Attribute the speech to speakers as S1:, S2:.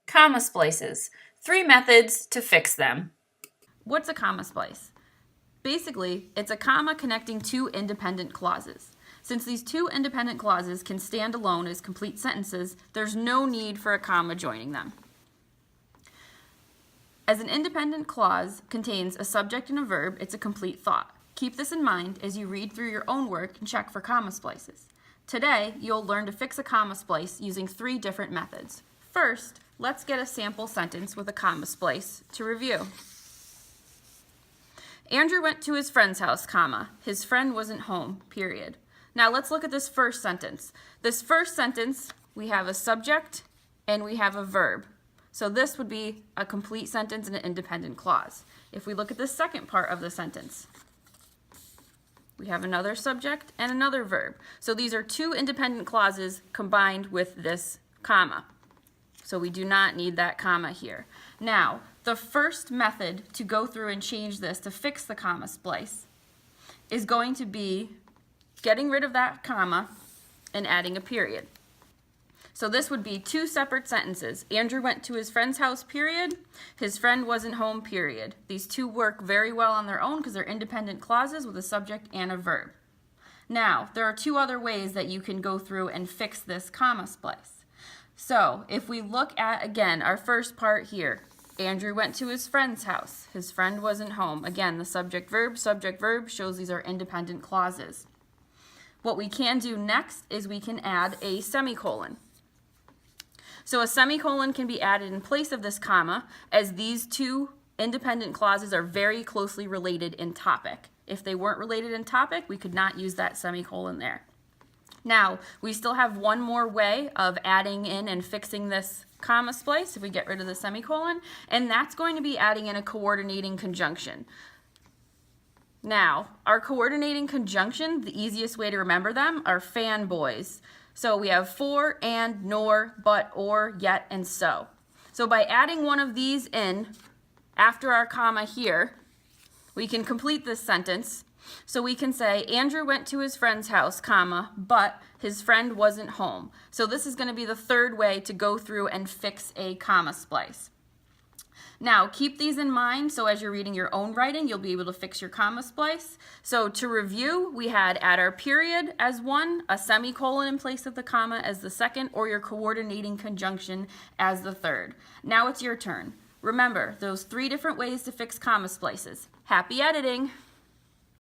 S1: Comma splices. 3 methods to fix them.
S2: What's a comma splice? Basically, it's a comma connecting 2 independent clauses. Since these 2 independent clauses can stand alone as complete sentences, there's no need for a comma joining them. As an independent clause contains a subject and a verb, it's a complete thought. Keep this in mind as you read through your own work and check for comma splices. Today, you'll learn to fix a comma splice using 3 different methods. First, let's get a sample sentence with a comma splice to review. Andrew went to his friend's house, comma. His friend wasn't home, period. Now let's look at this first sentence. This first sentence, we have a subject and we have a verb. So this would be a complete sentence and an independent clause. If we look at the second part of the sentence, we have another subject and another verb. So these are 2 independent clauses combined with this comma. So we do not need that comma here. Now, the first method to go through and change this to fix the comma splice is going to be getting rid of that comma and adding a period. So this would be 2 separate sentences. Andrew went to his friend's house, period. His friend wasn't home, period. These 2 work very well on their own because they're independent clauses with a subject and a verb. Now, there are 2 other ways that you can go through and fix this comma splice. So if we look at, again, our first part here, Andrew went to his friend's house. His friend wasn't home. Again, the subject verb shows these are independent clauses. What we can do next is we can add a semicolon. So a semicolon can be added in place of this comma as these 2 independent clauses are very closely related in topic. If they weren't related in topic, we could not use that semicolon there. Now, we still have one more way of adding in and fixing this comma splice if we get rid of the semicolon, and that's going to be adding in a coordinating conjunction. Now, our coordinating conjunction, the easiest way to remember them are fanboys. So we have for, and, nor, but, or, yet, and so. So by adding one of these in after our comma here, we can complete this sentence. So we can say, Andrew went to his friend's house, comma, but his friend wasn't home. So this is going to be the third way to go through and fix a comma splice. Now, keep these in mind, so as you're reading your own writing, you'll be able to fix your comma splice. So to review, we had add our period as one, a semicolon in place of the comma as the second, or your coordinating conjunction as the third. Now it's your turn. Remember, those 3 different ways to fix comma splices. Happy editing!